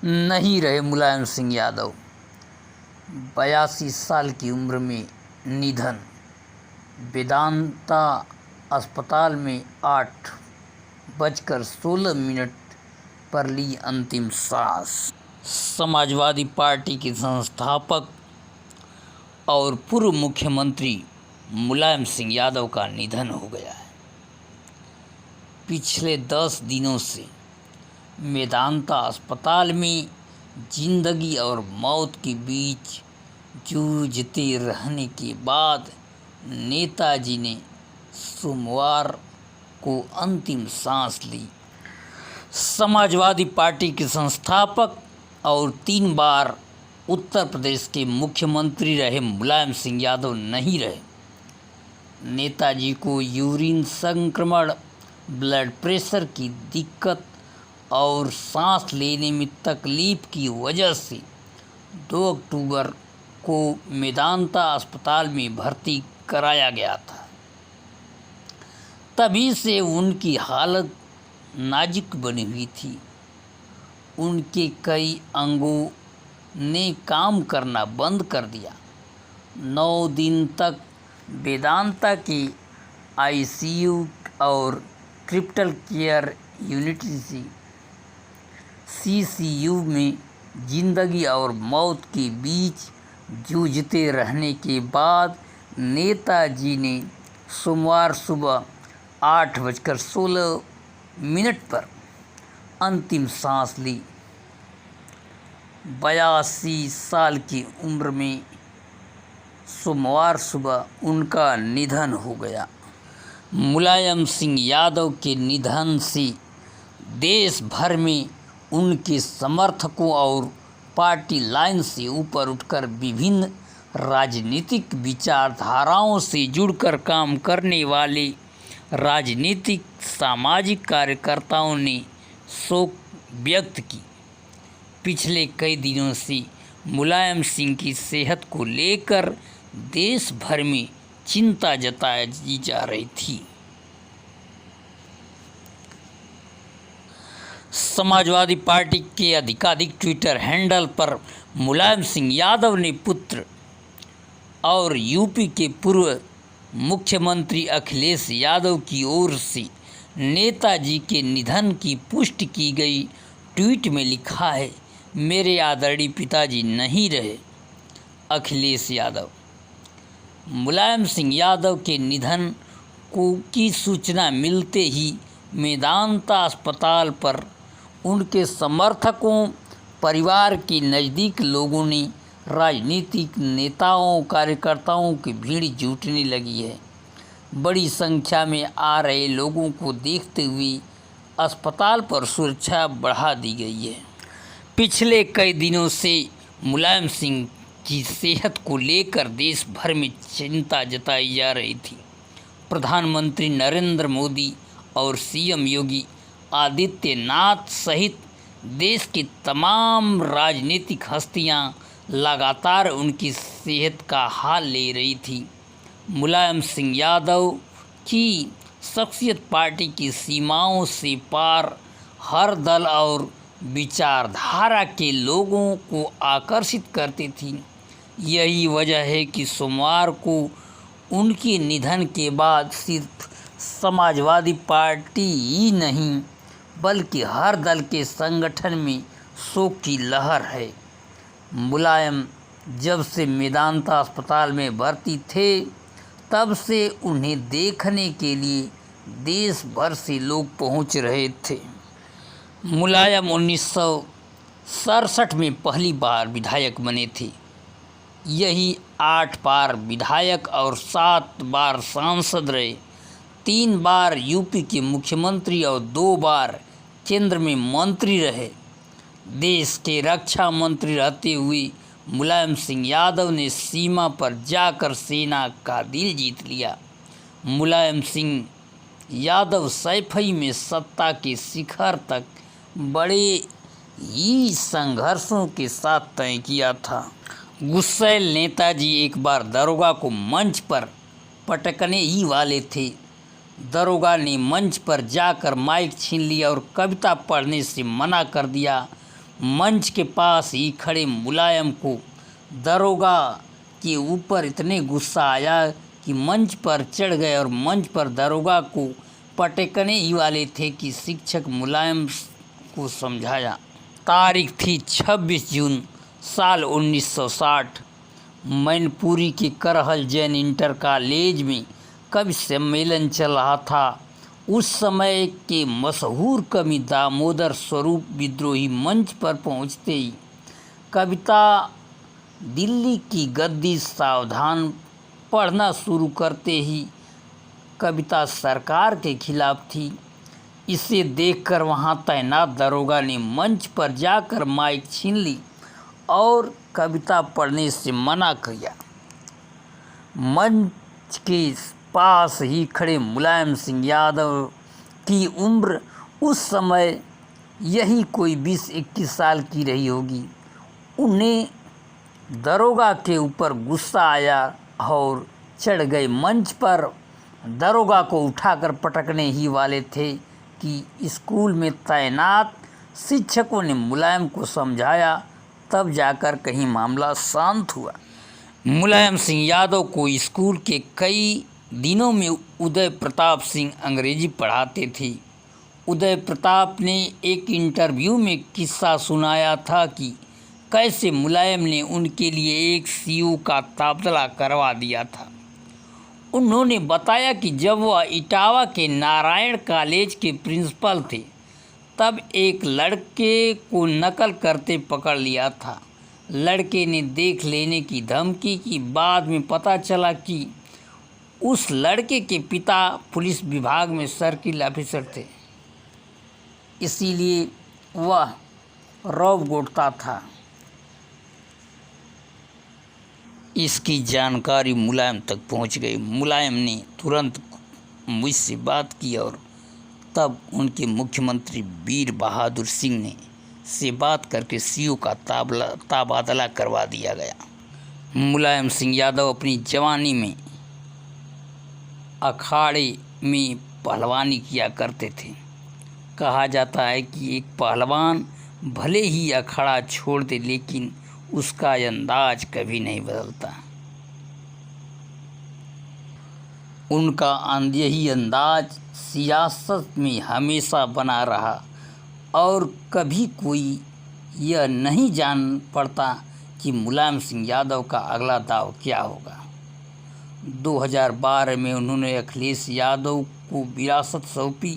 नहीं रहे मुलायम सिंह यादव। 82 साल की उम्र में निधन। वेदांता अस्पताल में 8:16 पर ली अंतिम सांस। समाजवादी पार्टी के संस्थापक और पूर्व मुख्यमंत्री मुलायम सिंह यादव का निधन हो गया है। पिछले 10 दिनों से वेदांता अस्पताल में जिंदगी और मौत के बीच जूझते रहने के बाद नेताजी ने सोमवार को अंतिम सांस ली। समाजवादी पार्टी के संस्थापक और 3 बार उत्तर प्रदेश के मुख्यमंत्री रहे मुलायम सिंह यादव नहीं रहे। नेताजी को यूरिन संक्रमण, ब्लड प्रेशर की दिक्कत और सांस लेने में तकलीफ की वजह से 2 अक्टूबर को मेदांता अस्पताल में भर्ती कराया गया था। तभी से उनकी हालत नाजुक बनी हुई थी। उनके कई अंगों ने काम करना बंद कर दिया। 9 दिन तक वेदांता के आईसीयू और क्रिटिकल केयर यूनिट सीसीयू में जिंदगी और मौत के बीच जूझते रहने के बाद नेताजी ने सोमवार सुबह 8:16 पर अंतिम सांस ली। 82 साल की उम्र में सोमवार सुबह उनका निधन हो गया। मुलायम सिंह यादव के निधन से देश भर में उनके समर्थकों और पार्टी लाइन से ऊपर उठकर विभिन्न राजनीतिक विचारधाराओं से जुड़कर काम करने वाले राजनीतिक सामाजिक कार्यकर्ताओं ने शोक व्यक्त की। पिछले कई दिनों से मुलायम सिंह की सेहत को लेकर देश भर में चिंता जताई जा रही थी। समाजवादी पार्टी के आधिकारिक ट्विटर हैंडल पर मुलायम सिंह यादव ने पुत्र और यूपी के पूर्व मुख्यमंत्री अखिलेश यादव की ओर से नेताजी के निधन की पुष्टि की गई ट्वीट में लिखा है, मेरे आदरणीय पिताजी नहीं रहे। अखिलेश यादव। मुलायम सिंह यादव के निधन की सूचना मिलते ही मेदांता अस्पताल पर उनके समर्थकों, परिवार के नज़दीक लोगों ने, राजनीतिक नेताओं, कार्यकर्ताओं की भीड़ जुटने लगी है। बड़ी संख्या में आ रहे लोगों को देखते हुए अस्पताल पर सुरक्षा बढ़ा दी गई है। पिछले कई दिनों से मुलायम सिंह की सेहत को लेकर देश भर में चिंता जताई जा रही थी। प्रधानमंत्री नरेंद्र मोदी और सीएम योगी आदित्यनाथ सहित देश की तमाम राजनीतिक हस्तियां लगातार उनकी सेहत का हाल ले रही थी। मुलायम सिंह यादव की शख्सियत पार्टी की सीमाओं से पार हर दल और विचारधारा के लोगों को आकर्षित करती थी। यही वजह है कि सोमवार को उनके निधन के बाद सिर्फ समाजवादी पार्टी ही नहीं बल्कि हर दल के संगठन में शोक की लहर है। मुलायम जब से मेदांता अस्पताल में भर्ती थे तब से उन्हें देखने के लिए देश भर से लोग पहुंच रहे थे। मुलायम 1967 में पहली बार विधायक बने थे। यही 8 बार विधायक और 7 बार सांसद रहे। 3 बार यूपी के मुख्यमंत्री और 2 बार केंद्र में मंत्री रहे। देश के रक्षा मंत्री रहते हुए मुलायम सिंह यादव ने सीमा पर जाकर सेना का दिल जीत लिया। मुलायम सिंह यादव सैफई में सत्ता के शिखर तक बड़े ही संघर्षों के साथ तय किया था। गुस्सैल नेताजी एक बार दरोगा को मंच पर पटकने ही वाले थे। दरोगा ने मंच पर जाकर माइक छीन लिया और कविता पढ़ने से मना कर दिया। मंच के पास ही खड़े मुलायम को दरोगा के ऊपर इतने गुस्सा आया कि मंच पर चढ़ गए और मंच पर दरोगा को पटकने ही वाले थे कि शिक्षक मुलायम को समझाया। तारीख थी 26 जून साल 1960। मैनपुरी के करहल जैन इंटर कॉलेज में कवि सम्मेलन चल रहा था। उस समय के मशहूर कवि दामोदर स्वरूप विद्रोही मंच पर पहुंचते ही कविता दिल्ली की गद्दी सावधान पढ़ना शुरू करते ही कविता सरकार के खिलाफ थी। इसे देखकर वहां तैनात दरोगा ने मंच पर जाकर माइक छीन ली और कविता पढ़ने से मना किया। मंच के पास ही खड़े मुलायम सिंह यादव की उम्र उस समय यही कोई 20-21 साल की रही होगी। उन्हें दरोगा के ऊपर गुस्सा आया और चढ़ गए मंच पर। दरोगा को उठाकर पटकने ही वाले थे कि स्कूल में तैनात शिक्षकों ने मुलायम को समझाया, तब जाकर कहीं मामला शांत हुआ। मुलायम सिंह यादव को स्कूल के कई दिनों में उदय प्रताप सिंह अंग्रेजी पढ़ाते थे। उदय प्रताप ने एक इंटरव्यू में किस्सा सुनाया था कि कैसे मुलायम ने उनके लिए एक सीयू का तबादला करवा दिया था। उन्होंने बताया कि जब वह इटावा के नारायण कॉलेज के प्रिंसिपल थे तब एक लड़के को नकल करते पकड़ लिया था। लड़के ने देख लेने की धमकी की। बाद में पता चला कि उस लड़के के पिता पुलिस विभाग में सर्किल ऑफिसर थे, इसीलिए वह रौब गोटता था। इसकी जानकारी मुलायम तक पहुंच गई। मुलायम ने तुरंत मुझसे बात की और तब उनके मुख्यमंत्री वीर बहादुर सिंह ने से बात करके सीयू का तबादला करवा दिया गया। मुलायम सिंह यादव अपनी जवानी में अखाड़े में पहलवानी किया करते थे। कहा जाता है कि एक पहलवान भले ही अखाड़ा छोड़ दे लेकिन उसका अंदाज कभी नहीं बदलता। उनका यही अंदाज सियासत में हमेशा बना रहा और कभी कोई यह नहीं जान पड़ता कि मुलायम सिंह यादव का अगला दाव क्या होगा। 2012 में उन्होंने अखिलेश यादव को विरासत सौंपी